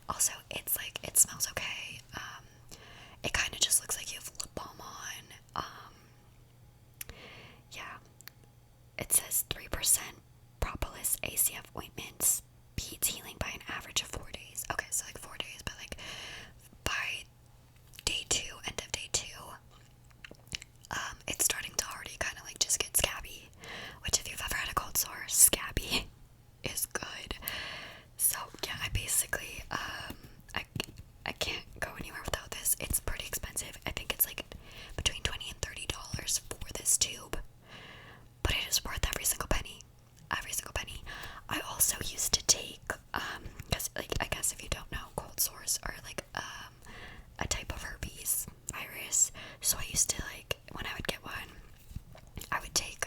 Also, it's like, it smells okay. It kind of just looks like you have lip balm on. Yeah. It says 3% propolis ACF ointments, beads healing by an average of 4 days. Okay, so like 4 days, but like by day 2, end of day 2, it's starting to already kind of like just get scabby, which if you've ever had a cold sore, scabby is good. So yeah, I basically, I can't go anywhere without this. It's pretty expensive. I think it's like between $20 and $30 for this tube, but it is worth every single penny. Every single penny. I also used to take, because like, I guess if you don't know, cold sores are like a type of herpes virus. So I used to, like, when I would get one, I would take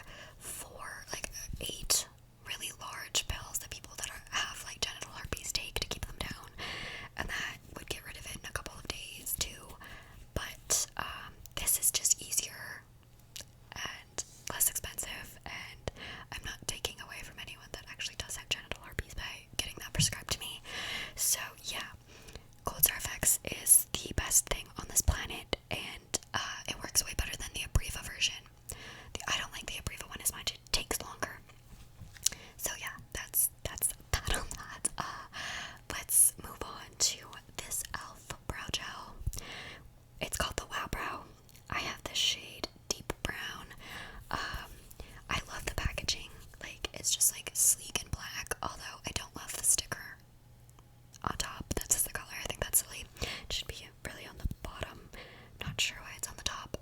8 really large pills that people that have like genital herpes take to keep them down, and that would get rid of it in a couple of days too. But this is just easier and less expensive, and I'm not taking away from anyone that actually does have genital herpes by getting that prescribed to me. So yeah, Cold Sore FX is the best thing on this planet, and it works way better than the Abreva version. I don't like the Abreva one as much. It takes longer. So yeah, that's that on that. Let's move on to this e.l.f. brow gel. It's called the Wow Brow. I have this shade deep brown. I love the packaging. Like, it's just like sleek and black, although I don't love the sticker on top that says the color. I think that's silly. It should be really on the bottom. Not sure why it's on the top.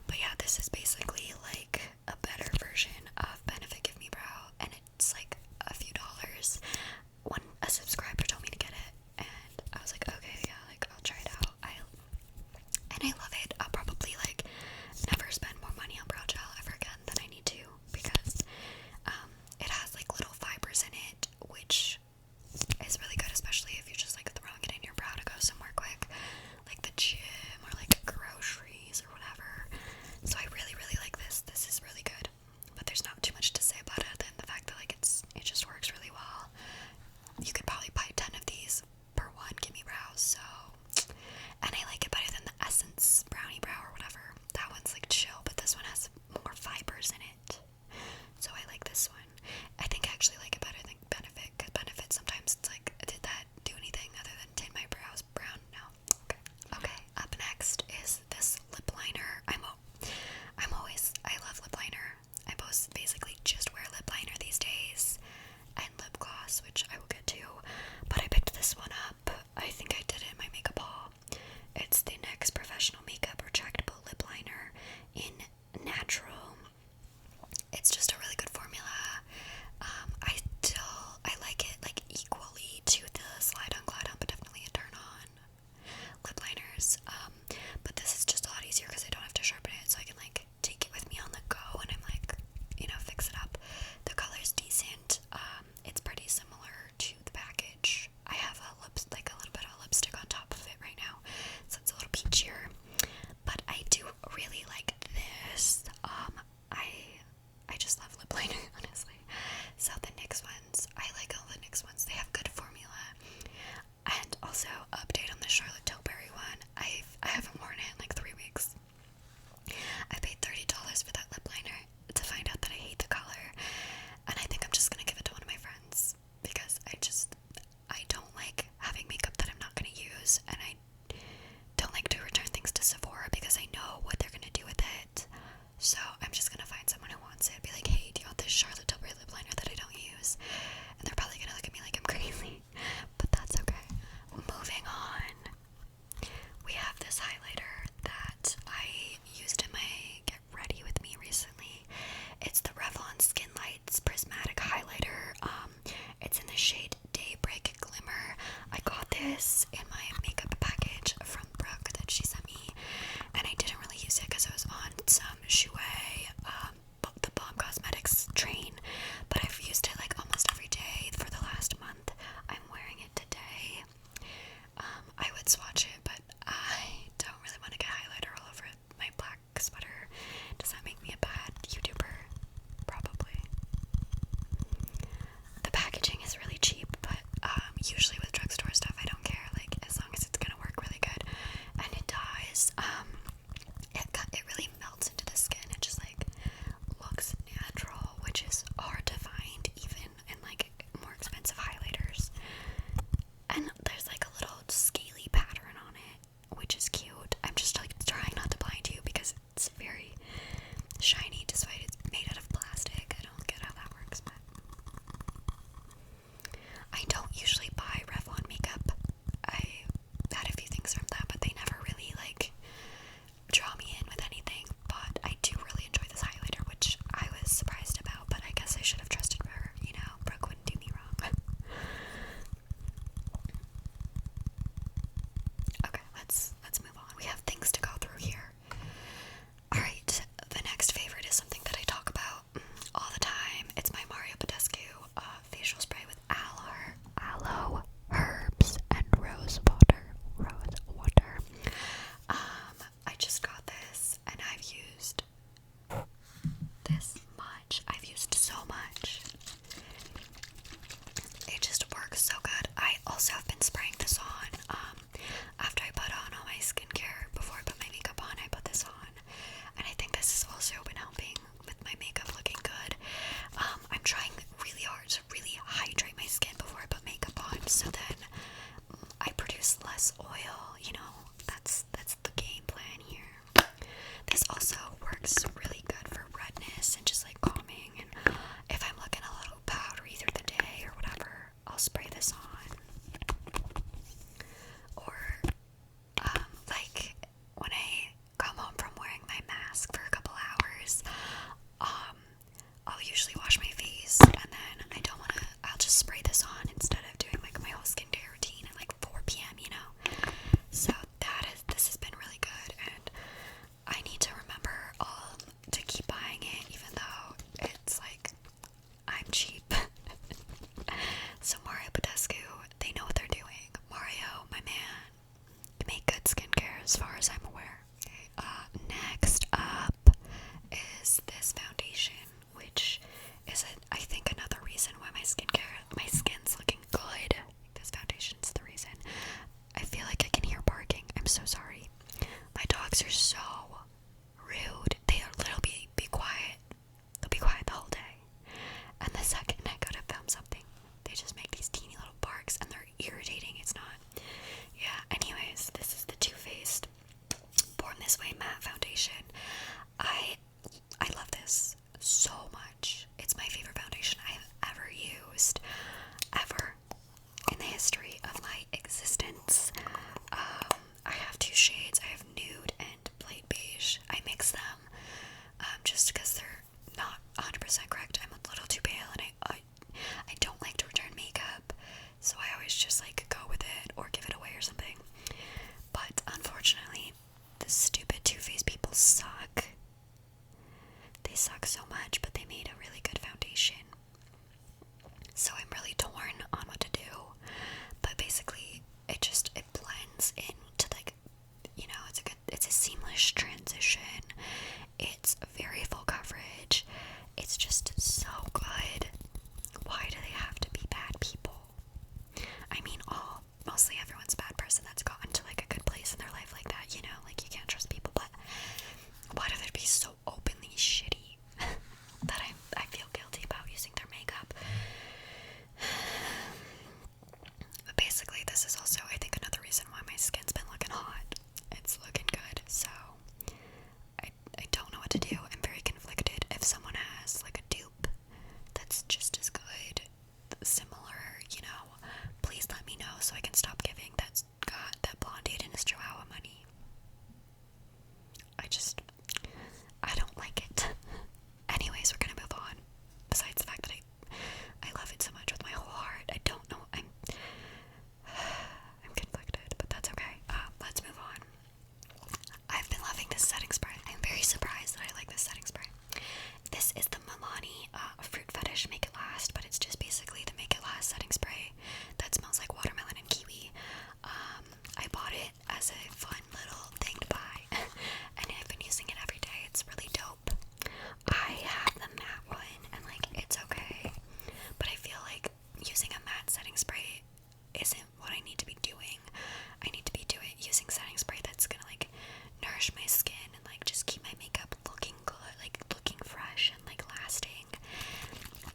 But yeah, this is basically like a better version of Benefit Give Me Brow, and it's like a few dollars. A subscriber told me to get it, and I was like, okay, yeah, like I'll try it out. I love it. I'll probably like never spend more money on brow gel ever again than I need to, because it has like little fibers in it, which is really good, especially if you're just like throwing it in your brow to go somewhere quick, like the gym or like groceries or whatever. So I really, really like this. This is really good, but there's not too much to say about it other than the fact that like it just works really well. You could probably buy 10 of these per one Gimme Brows, so, and I like it better than the Essence Brownie Brow or whatever. That one's like chill, but this one has more fibers in it, so I like this one. I think I actually like it better than Benefit, because Benefit sometimes it's like, did that do anything other than tint my brows brown? No. Okay, up next is this lip liner. I love lip liner. I basically just wear lip liner these days, and lip gloss, which I will get to, but I picked this one up. I think I did it in my makeup haul. It's the NYX Professional Makeup Retractable Lip Liner in Natural. It's just a really good formula. I like it like equally to the Slide On Glide On, but definitely a turn on lip liners. But this is just a lot easier because I don't have to sharpen it, so I can like take it with me on the go, and I'm like, fix it up. The color's decent. It's pretty similar to the package. I have a little bit of lipstick on top of it right now, so it's a little peachier. But I do really like this. I just love lip liner, honestly. So the NYX ones, I like all the NYX ones. They have good formula. And also, update on the Charlotte Tilbury one. I haven't worn it in like 3 weeks. I paid $30 for that lip liner to find out that I hate the color, and I think I'm just gonna give it to one of my friends, because I don't like having makeup that I'm not gonna use, and I don't like to return things to Sephora because I know what they're gonna do with it. So I'm just gonna find someone who wants it, be like, hey, do you want this Charlotte Tilbury lip liner that I don't use? And they're probably gonna look at me like I'm crazy, but that's okay. Moving on, we have this highlighter that I used in my Get Ready With Me recently. It's the Revlon Skin Lights Prismatic Highlighter. It's in the shade Daybreak Glimmer. I got this in my makeup package from Brooke that she sent me, and I didn't really use it because it was on some Jouer, the Bomb Cosmetics train, but I've used it like almost every day for the last month. I'm wearing it today. I would swatch it, but I don't really want to get highlighter all over my black sweater. Does that make me a bad YouTuber? Probably. The packaging is really cheap, but usually with drugstore stuff I don't then I produce less oil, you know, that's the game plan here. This also works really good for redness and just like calming, and if I'm looking a little powdery through the day or whatever, I'll spray this on. Or like when I come home from wearing my mask for a couple hours, I'll usually wash my face, and then I'll just spray this on instead of doing like my whole skincare routine at like 4 p.m., you know. So this has been really good, and I need to remember to keep buying it, even though it's like I'm cheap. So Mario Badescue, they know what they're doing. Mario, my man, make good skincare as far as I'm aware. Okay, next up is this foundation, which is I think another reason why my skin's looking good. This foundation's the reason. I feel like I can hear barking. I'm so sorry. My dogs are so rude. They are literally be quiet. They'll be quiet the whole day. And the second I go to film something, they just make these teeny little barks, and they're irritating. It's not. Yeah, anyways, this is the Too Faced Born This Way matte foundation. I love this so much. It's my favorite foundation I have ever used, ever, in the history of my existence. I have two shades. I have nude and light beige. I mix them just because they're not 100% correct. I'm a little too pale, and I don't like to return makeup, so I always just like go with it or give it away or something. But unfortunately, the stupid Too Faced people suck. They suck so much, but they made a really good foundation. So I'm really torn on what to do. But basically, it blends into, like, you know, it's a seamless transition. It's very full coverage. It's just so good. Why do they have to be bad people? I mean, mostly everyone's a bad person that's gotten to like a good place in their life like that, you know, like you can't trust people, but why do they be so openly shitty that I feel guilty about using their makeup? But basically, this is also, I think, another reason why my skin's been looking hot. It's looking good, so I don't know what to do. I'm very conflicted. If someone has like a dupe that's just as good, similar, you know, please let me know so I can stop giving that blonde and his Chihuahua money. I don't like it. Anyways, we're gonna move on. Besides the fact that I love it so much with my whole heart, I don't know, I'm conflicted, but that's okay. Let's move on. I've been loving this setting spray. I'm very surprised that I like this setting spray. This is the Milani Fruit Fetish Make It Last, but it's just basically the Make It Last setting spray that smells like watermelon and kiwi. I bought it as a fun little thing to buy, and I've been using it every day. It's really dope. I have the matte one, and like it's okay, but I feel like using a matte setting spray isn't what I need to be doing. I need to be using setting spray that's gonna like nourish my skin and like just keep my makeup looking good, like looking fresh and like lasting,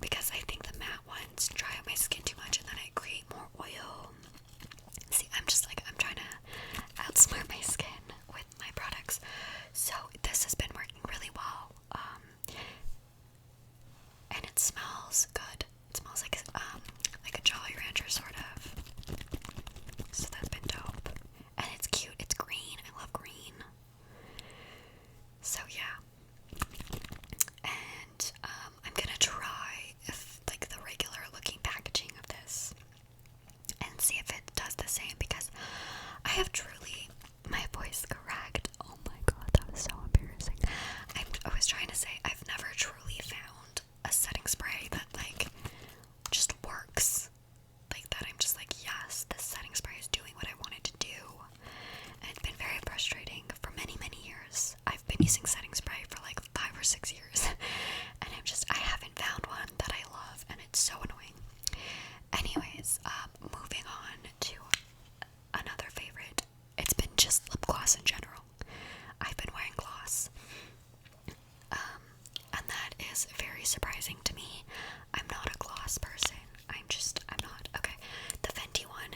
because I think the matte ones dry out my skin too much and then I create more oil. See, I'm trying to outsmart my skin with my products. So this has been working really well. And it smells good. It smells like a Jolly Rancher sort of. So that's been dope. And it's cute. It's green. I love green. So yeah. And I'm gonna try if like the regular looking packaging of this and see if it does the same, because I have truly, my voice cracked. Oh my god, that was so embarrassing. I was trying to say I've never truly found a setting spray that like just works like that. I'm just like, yes, this setting spray is doing what I wanted to do. And it's been very frustrating for many years. I've been using setting spray for like 5 or 6 years and I haven't found one that I love, and it's so annoying. Anyways, moving on to another favorite. It's been just lip gloss in general. I've been wearing gloss. And that is very surprising to me. I'm not a gloss person. I'm not. Okay. The Fenty one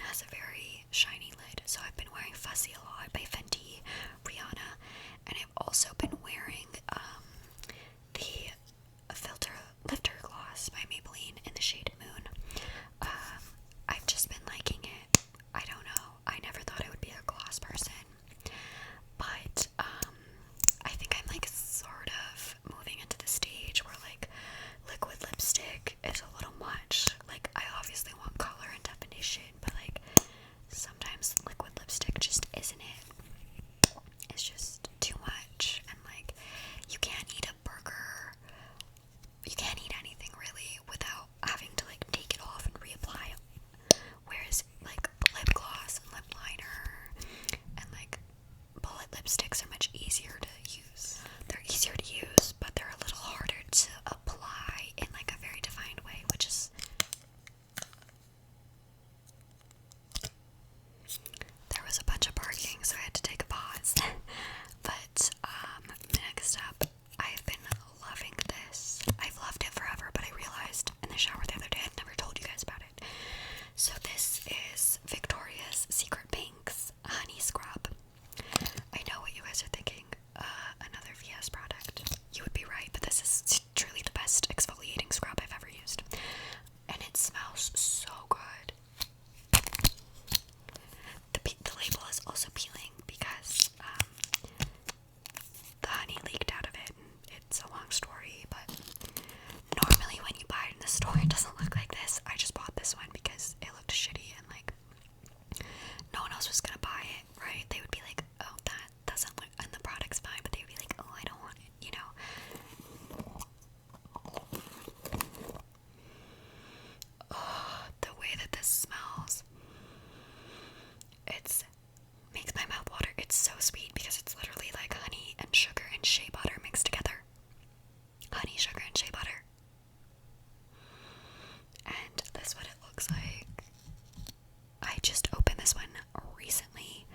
also peeling because the honey leaked out of it, and it's a long story, but normally when you buy it in the store, it doesn't look like this. I just bought this one because it looked shitty, and like, no one else was gonna buy it, right? They would be like, oh, that doesn't look, and the product's fine, but they would be like, oh, I don't want it, you know? Oh, the way that this smells, it's makes my mouth water. It's so sweet because it's literally like honey and sugar and shea butter mixed together. Honey, sugar, and shea butter. And that's what it looks like. I just opened this one recently.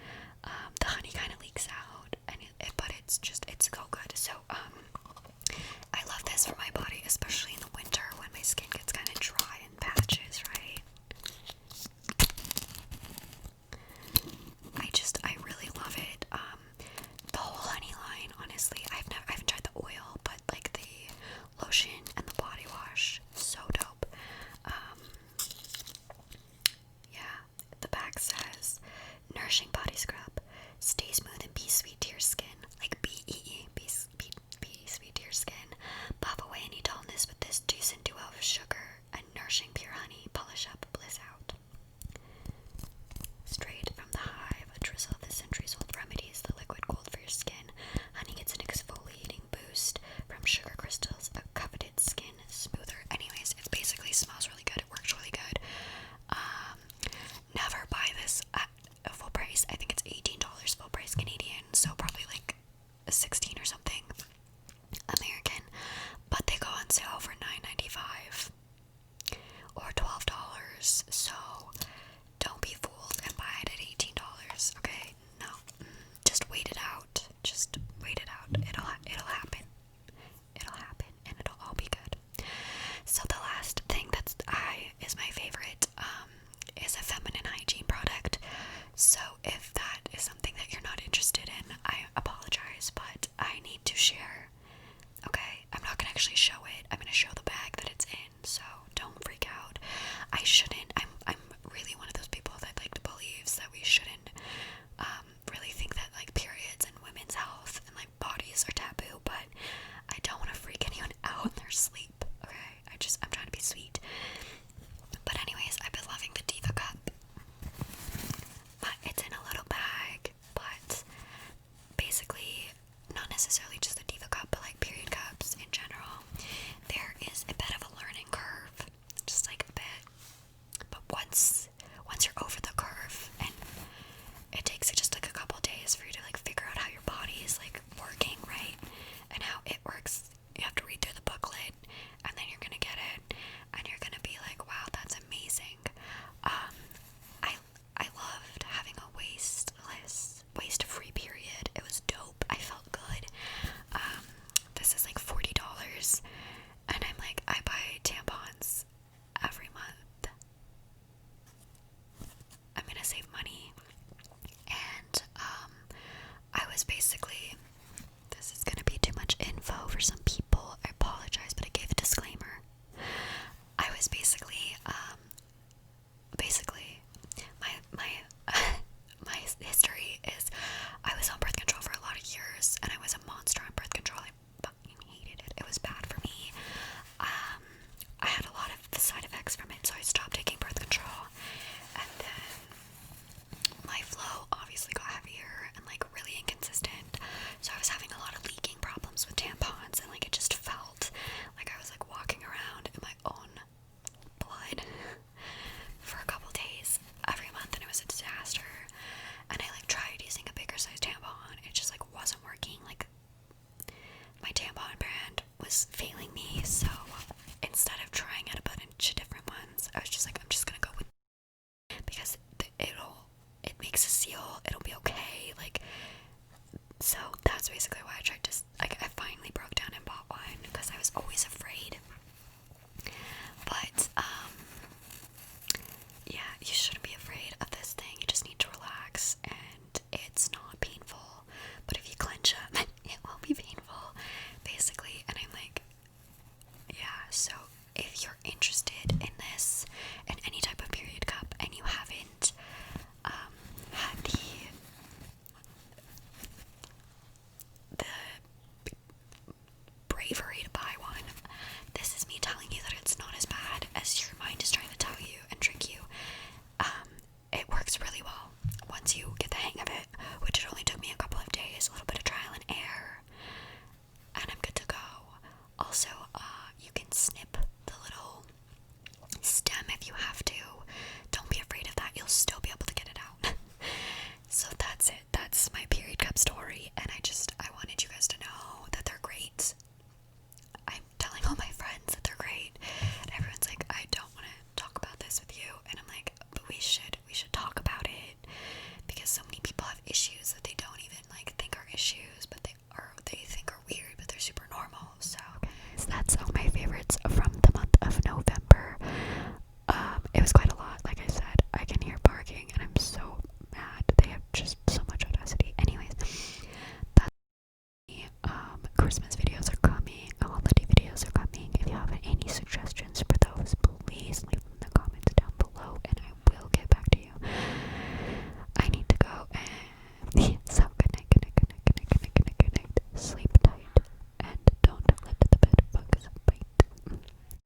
The honey kind of leaks out, and but it's so good. So I love this for my body, especially in the winter when my skin gets kind of dry and patches, right? I really love it. The whole honey line, honestly, I haven't tried the oil, but like the lotion and the body wash, so dope. Yeah, the back says, nourishing body scrub, stay smooth and be sweet to your skin, like B-E-E, be sweet to your skin, buff away any dullness with this decent duo of sugar and nourishing pure honey, polish up, bliss out. Straight from the hive, a drizzle of the centuries-old remedies, the liquid gold for your skin. Honey gets an exfoliating boost from sugar crystals, a coveted skin smoother. Anyways, it basically smells really good. It works really good. Never buy this at full price. I think it's $18 full price Canadian, so probably like 16 or something American. But they go on sale for $9.95 or $12. So don't be fooled and buy it at $18, okay? No. Just wait it out. Just wait it out. It'll happen. It'll happen, and it'll all be good. So the last thing is my favorite, is a feminine hygiene product. So if that is something that you're not interested in, I apologize, but I need to share. Okay? I'm not gonna actually show